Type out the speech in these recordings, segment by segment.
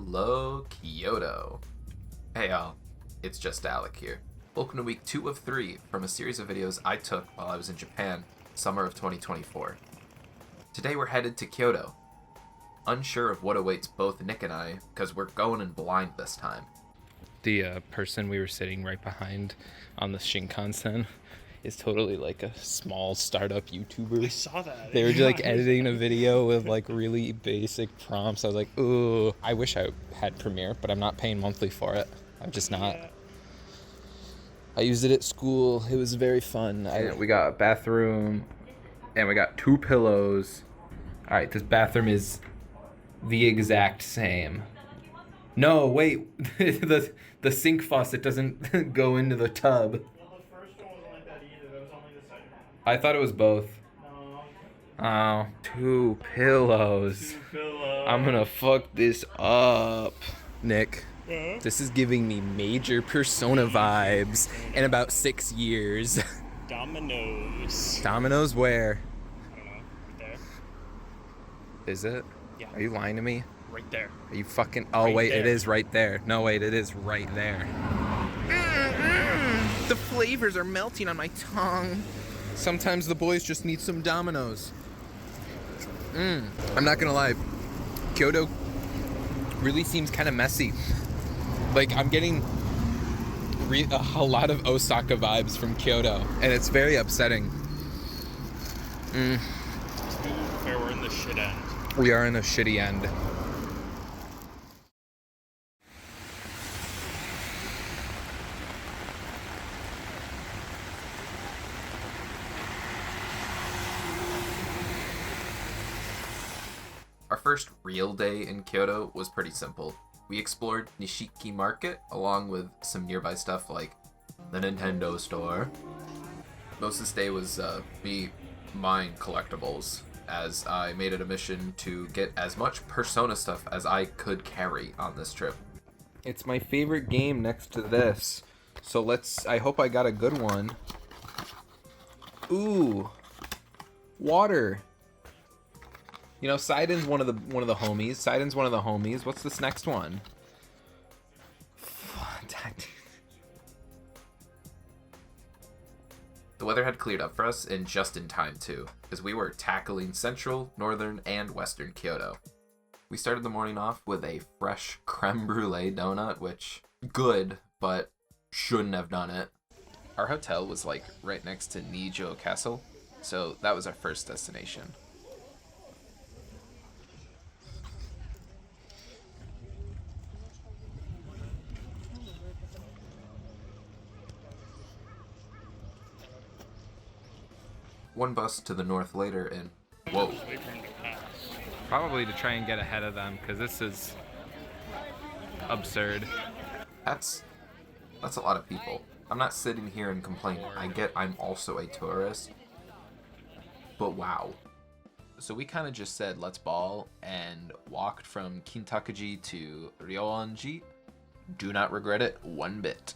Hello, Kyoto. Hey y'all, it's just Alec here. Welcome to week 2 of 3 from a series of videos I took while I was in Japan, summer of 2024. Today we're headed to Kyoto. Unsure of what awaits both Nick and I, because we're going in blind this time. The person we were sitting right behind on the Shinkansen is totally like a small startup YouTuber. I saw that. They were just like editing a video with like really basic prompts. I was like, ooh, I wish I had Premiere, but I'm not paying monthly for it. I'm just not. Yeah. I used it at school. It was very fun. We got a bathroom and we got 2 pillows. All right, this bathroom is the exact same. No, wait, the sink faucet doesn't go into the tub. Well, the first one wasn't like that either. That was only the second one. I thought it was both. No. Oh, 2 pillows. 2 pillows. I'm gonna fuck this up. Nick, this is giving me major Persona vibes in about 6 years. Dominoes. Dominoes where? I don't know. Right there. Is it? Yeah. Are you lying to me? Right there. Are you fucking... Oh, Right wait, there. it is right there. No, wait, it is right there. The flavors are melting on my tongue. Sometimes the boys just need some Dominoes. I'm not gonna lie. Kyoto really seems kind of messy. Like, I'm getting a lot of Osaka vibes from Kyoto, and it's very upsetting. To be fair, we're in the shit end. We are in a shitty end. Our first real day in Kyoto was pretty simple. We explored Nishiki Market along with some nearby stuff like the Nintendo store. Most of this day was me buying collectibles, as I made it a mission to get as much Persona stuff as I could carry on this trip. It's my favorite game next to this. So I hope I got a good one. Ooh. Water. You know, Seiden's one of the homies. Seiden's one of the homies. What's this next one? The weather had cleared up for us and just in time too, because we were tackling central, northern, and western Kyoto. We started the morning off with a fresh creme brulee donut, which, good, but shouldn't have done it. Our hotel was like right next to Nijo Castle, so that was our first destination. One bus to the north later and whoa. Just wait for him to pass. Probably to try and get ahead of them, because this is absurd. That's a lot of people. I'm not sitting here and complaining. I get I'm also a tourist. But wow. So we kind of just said let's ball and walked from Kintakuji to Ryoanji. Do not regret it one bit.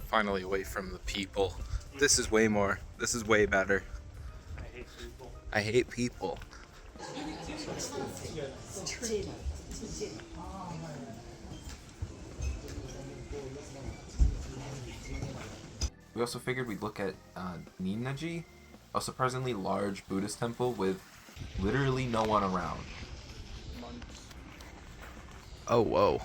Finally away from the people. This is way better. I hate I hate people. people. We also figured we'd look at Ninnaji, a surprisingly large Buddhist temple with literally no one around. Oh, whoa.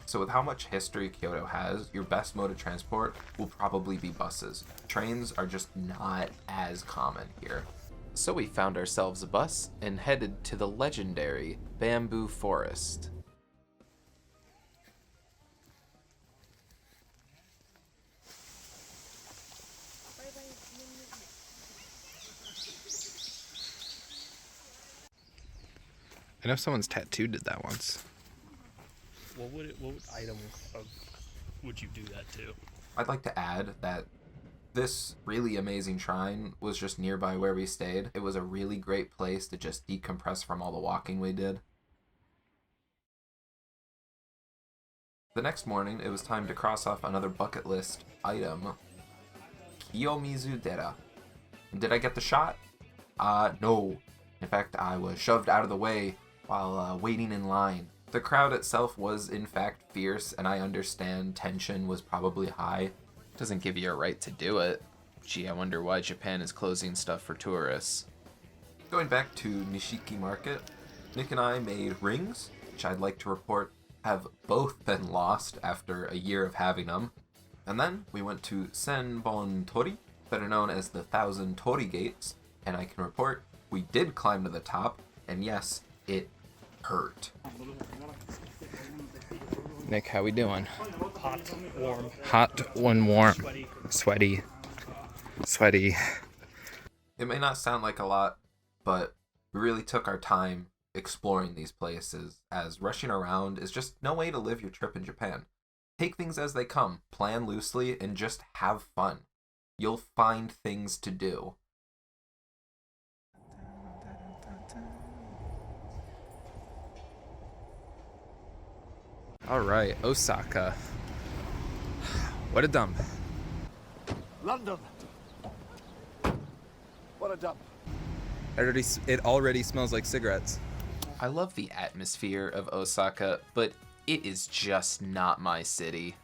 So with how much history Kyoto has, your best mode of transport will probably be buses. Trains are just not as common here. So we found ourselves a bus and headed to the legendary Bamboo Forest. I know someone's tattoo did that once. What item would you do that to? I'd like to add that this really amazing shrine was just nearby where we stayed. It was a really great place to just decompress from all the walking we did. The next morning, it was time to cross off another bucket list item, Kiyomizu Dera. Did I get the shot? No. In fact, I was shoved out of the way while waiting in line. The crowd itself was in fact fierce, and I understand tension was probably high. Doesn't give you a right to do it. Gee, I wonder why Japan is closing stuff for tourists. Going back to Nishiki Market, Nick and I made rings, which I'd like to report have both been lost after a year of having them. And then we went to Senbon Tori, better known as the 1,000 Tori Gates, and I can report we did climb to the top, and yes, it hurt. Nick, how we doing? Hot, warm. Hot, warm. Sweaty. It may not sound like a lot, but we really took our time exploring these places, as rushing around is just no way to live your trip in Japan. Take things as they come, plan loosely, and just have fun. You'll find things to do. All right, Osaka. What a dump. London. What a dump. It already smells like cigarettes. I love the atmosphere of Osaka, but it is just not my city.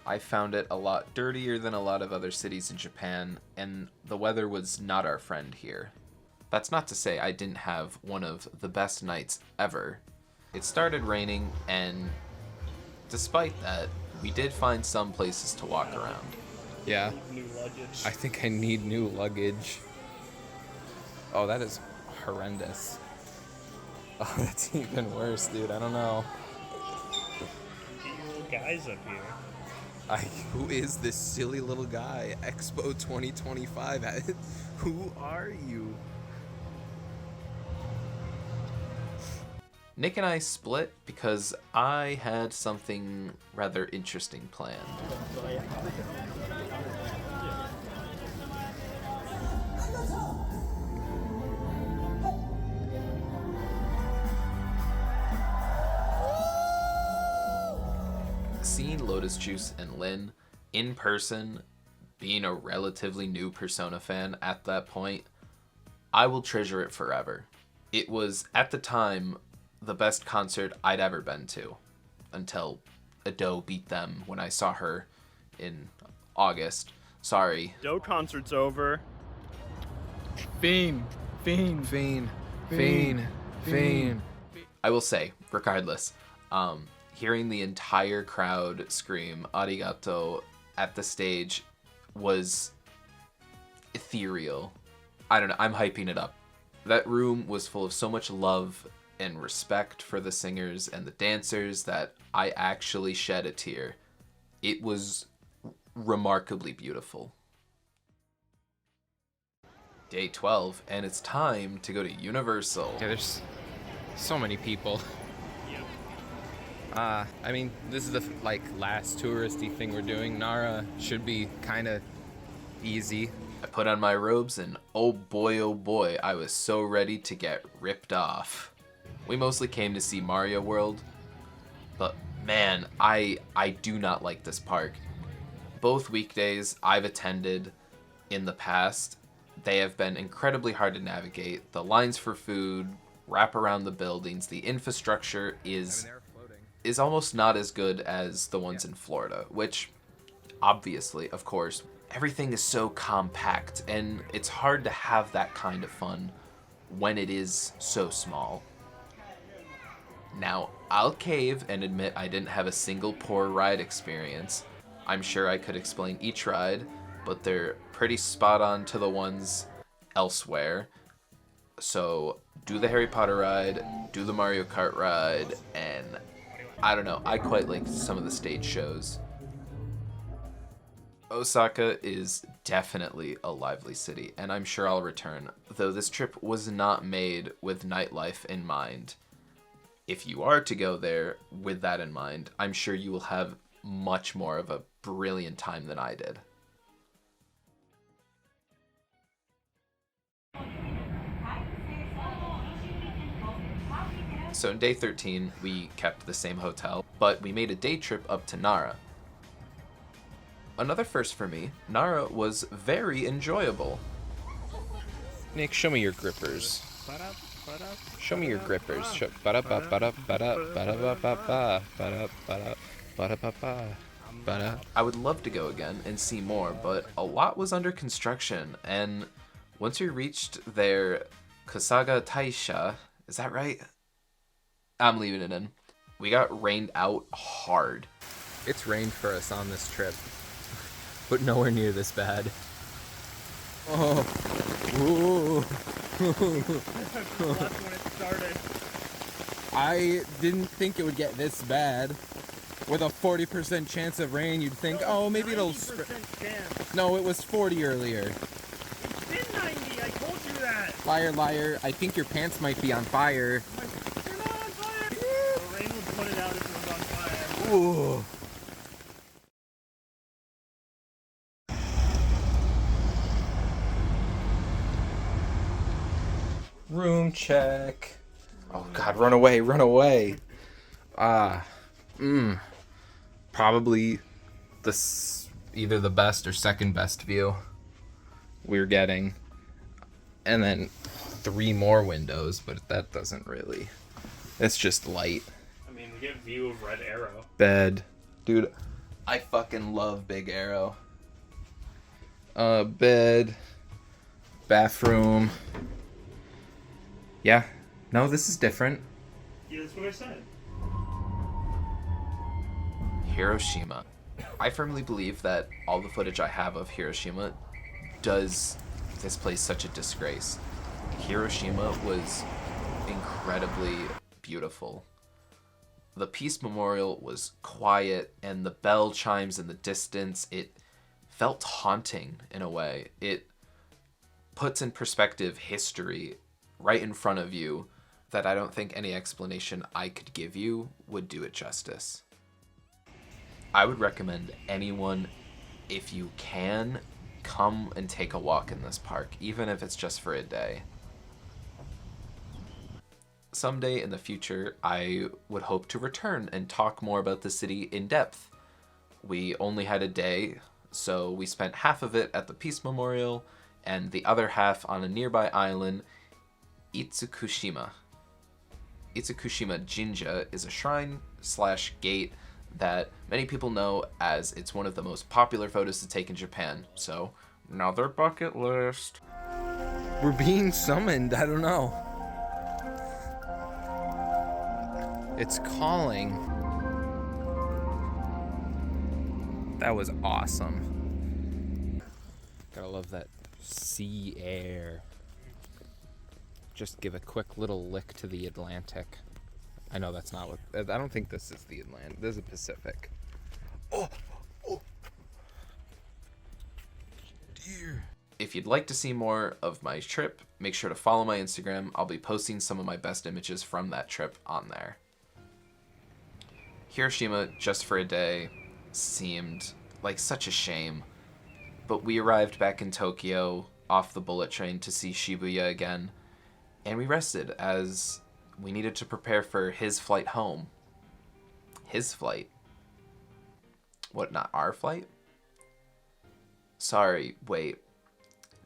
I found it a lot dirtier than a lot of other cities in Japan, and the weather was not our friend here. That's not to say I didn't have one of the best nights ever. It started raining, and despite that, we did find some places to walk around. Yeah. New luggage. I think I need new luggage. Oh, that is horrendous. Oh, that's even worse, dude. I don't know. Get your little guys up here. Who is this silly little guy? Expo 2025. Who are you? Nick and I split because I had something rather interesting planned. Seeing Lotus Juice and Lynn in person, being a relatively new Persona fan at that point, I will treasure it forever. It was, at the time, the best concert I'd ever been to, until Ado beat them when I saw her in August. Sorry. Ado concert's over. Fiend. I will say, regardless, hearing the entire crowd scream arigato at the stage was ethereal. I don't know, I'm hyping it up. That room was full of so much love and respect for the singers and the dancers that I actually shed a tear. It was remarkably beautiful. Day 12, and it's time to go to Universal. Yeah, there's so many people. I mean, this is the last touristy thing we're doing. Nara should be kind of easy. I put on my robes, and oh boy, I was so ready to get ripped off. We mostly came to see Mario World, but man, I do not like this park. Both weekdays I've attended in the past, they have been incredibly hard to navigate. The lines for food, wrap around the buildings, the infrastructure is almost not as good as the ones in Florida, which obviously, of course, everything is so compact and it's hard to have that kind of fun when it is so small. Now, I'll cave and admit I didn't have a single poor ride experience. I'm sure I could explain each ride, but they're pretty spot on to the ones elsewhere. So, do the Harry Potter ride, do the Mario Kart ride, and I don't know, I quite liked some of the stage shows. Osaka is definitely a lively city, and I'm sure I'll return, though this trip was not made with nightlife in mind. If you are to go there with that in mind, I'm sure you will have much more of a brilliant time than I did. So in day 13, we kept the same hotel, but we made a day trip up to Nara. Another first for me, Nara was very enjoyable. Nick, show me your grippers. Show me your grippers. Ba-da. I would love to go again and see more, but a lot was under construction, and once we reached their Kasaga Taisha, is that right? I'm leaving it in. We got rained out hard. It's rained for us on this trip, but nowhere near this bad. Oh. Ooh. When it started. I didn't think it would get this bad. With a 40% chance of rain, you'd think, oh, maybe it'll... 90% chance. No, it was 40 earlier. It's been 90, I told you that. Liar, liar. I think your pants might be on fire. They're not on fire. The rain would put it out if it was on fire. Ooh. Room check. Oh God, run away, run away. Probably either the best or second best view we're getting. And then 3 more windows, but that doesn't really. It's just light. I mean, we get view of Red Arrow. Bed. Dude, I fucking love Big Arrow. Bed. Bathroom. Yeah. No, this is different. Yeah, that's what I said. Hiroshima. I firmly believe that all the footage I have of Hiroshima does this place such a disgrace. Hiroshima was incredibly beautiful. The Peace Memorial was quiet, and the bell chimes in the distance. It felt haunting in a way. It puts in perspective history right in front of you that I don't think any explanation I could give you would do it justice. I would recommend anyone, if you can, come and take a walk in this park, even if it's just for a day. Someday in the future, I would hope to return and talk more about the city in depth. We only had a day, so we spent half of it at the Peace Memorial and the other half on a nearby island, Itsukushima. Itsukushima Jinja is a shrine/gate that many people know as it's one of the most popular photos to take in Japan. So, another bucket list. We're being summoned. I don't know. It's calling. That was awesome. Gotta love that sea air. Just give a quick little lick to the Atlantic. I know that's not what... I don't think this is the Atlantic. This is the Pacific. Oh! Dear. If you'd like to see more of my trip, make sure to follow my Instagram. I'll be posting some of my best images from that trip on there. Hiroshima, just for a day, seemed like such a shame. But we arrived back in Tokyo off the bullet train to see Shibuya again. And we rested as we needed to prepare for his flight home. His flight. What, not our flight? Sorry, wait.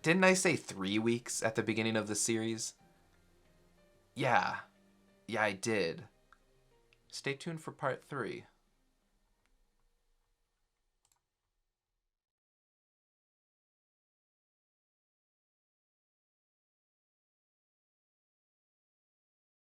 Didn't I say 3 weeks at the beginning of the series? Yeah, I did. Stay tuned for part 3.